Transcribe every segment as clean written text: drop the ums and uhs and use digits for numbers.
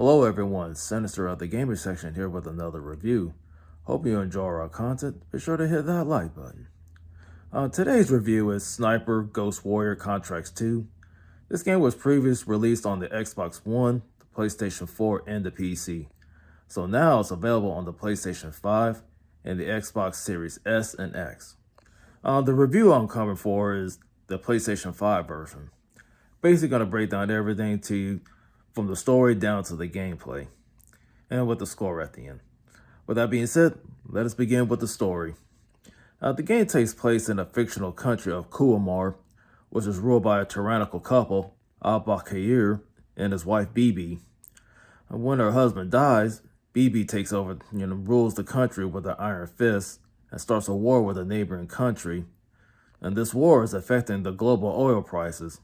Hello everyone, Sinister of the Gamer section here with another review. Hope you enjoy our content. Be sure to hit that like button. Today's review is Sniper Ghost Warrior Contracts 2. This game was previously released on the Xbox One, the PlayStation 4, and the PC. So now it's available on the PlayStation 5 and the Xbox Series S and X. The review I'm coming for is the PlayStation 5 version. Basically going to break down everything to you from the story down to the gameplay, and with the score at the end. With that being said, let us begin with the story. The game takes place in a fictional country of Kuamar, which is ruled by a tyrannical couple, Al-Bakir and his wife Bibi. When her husband dies, Bibi takes over, rules the country with an iron fist and starts a war with a neighboring country. And this war is affecting the global oil prices.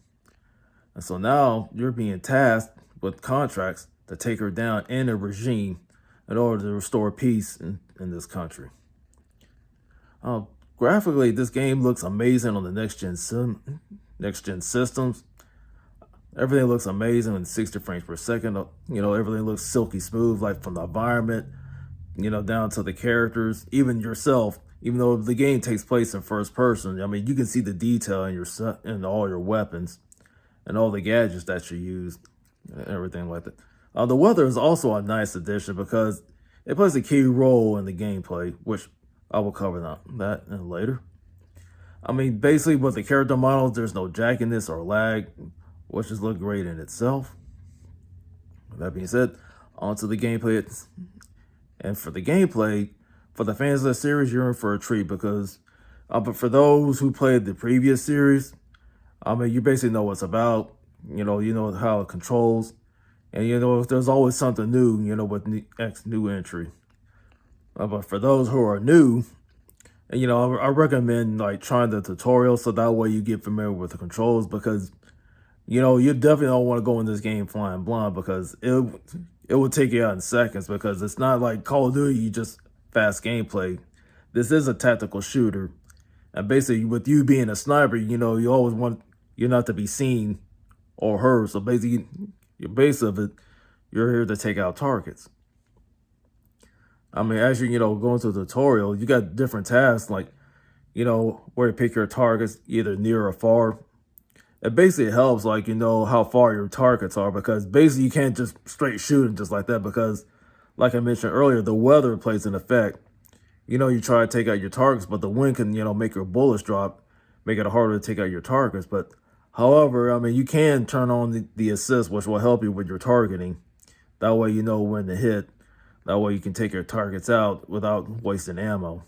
And so now you're being tasked with contracts to take her down in a regime in order to restore peace in this country. Graphically, this game looks amazing on the next gen systems. Everything looks amazing in 60 frames per second. Everything looks silky smooth, like from the environment, down to the characters, even yourself. Even though the game takes place in first person, I mean, you can see the detail in all your weapons and all the gadgets that you use. Everything like that. The weather is also a nice addition because it plays a key role in the gameplay, which I will cover that later. I mean, basically with the character models, there's no jackiness or lag, which just look great in itself. With that being said, on to the gameplay. And for the gameplay, for the fans of the series, you're in for a treat because, but for those who played the previous series, I mean, you basically know what it's about. You know how it controls, and if there's always something new, with new entry. But for those who are new, and I recommend like trying the tutorial so that way you get familiar with the controls, because you definitely don't want to go in this game flying blind, because it will take you out in seconds, because it's not like Call of Duty, you just fast gameplay. This is a tactical shooter, and basically with you being a sniper, you always want you're not to be seen or heard. So basically, your base of it, you're here to take out targets. I mean, as you go into the tutorial, you got different tasks, like where to pick your targets, either near or far. It basically helps, like how far your targets are, because basically you can't just straight shoot them just like that, because like I mentioned earlier, the weather plays an effect. You try to take out your targets, but the wind can make your bullets drop, make it harder to take out your targets. But however, I mean, you can turn on the assist, which will help you with your targeting. That way you know when to hit. That way you can take your targets out without wasting ammo.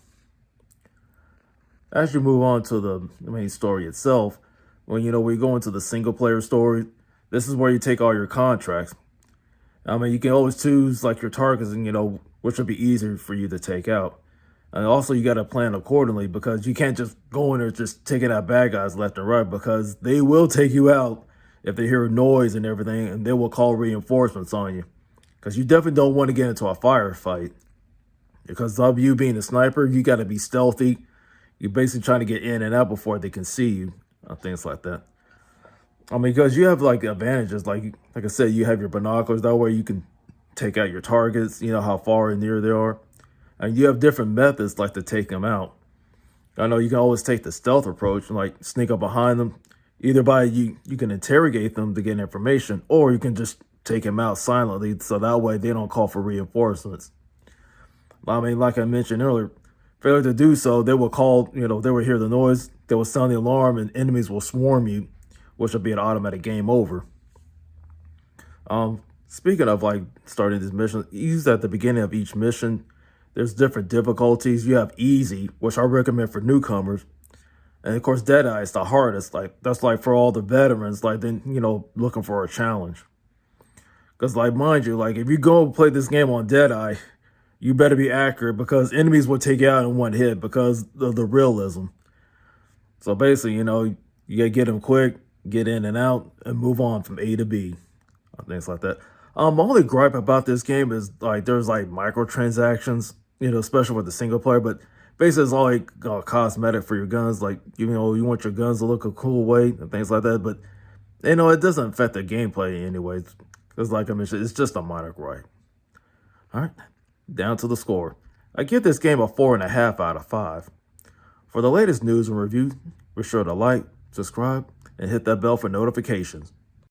As you move on to the main story itself, when we go into the single player story, this is where you take all your contracts. I mean, you can always choose like your targets, and which would be easier for you to take out. And also, you got to plan accordingly, because you can't just go in there just taking out bad guys left and right, because they will take you out if they hear noise and everything, and they will call reinforcements on you. Because you definitely don't want to get into a firefight. Because of you being a sniper, you got to be stealthy. You're basically trying to get in and out before they can see you, things like that. I mean, because you have like advantages, like I said, you have your binoculars. That way you can take out your targets, how far and near they are. And you have different methods like to take them out. I know you can always take the stealth approach, like sneak up behind them. Either by you can interrogate them to get information, or you can just take them out silently, so that way they don't call for reinforcements. I mean, like I mentioned earlier, failure to do so, they will call, they will hear the noise, they will sound the alarm, and enemies will swarm you, which will be an automatic game over. Speaking of like starting this mission, use at the beginning of each mission. There's different difficulties. You have easy, which I recommend for newcomers. And of course, Deadeye is the hardest. Like, that's like for all the veterans, like then, looking for a challenge. Because like, mind you, like if you go play this game on Deadeye, you better be accurate, because enemies will take you out in one hit because of the realism. So basically, you gotta get them quick, get in and out, and move on from A to B. Things like that. My only gripe about this game is like there's like microtransactions, especially with the single player, but basically it's all like cosmetic for your guns. Like, you want your guns to look a cool way and things like that, but it doesn't affect the gameplay anyways. Because like I mentioned, it's just a minor gripe. All right, down to the score. I give this game a 4.5 out of 5. For the latest news and reviews, be sure to like, subscribe, and hit that bell for notifications.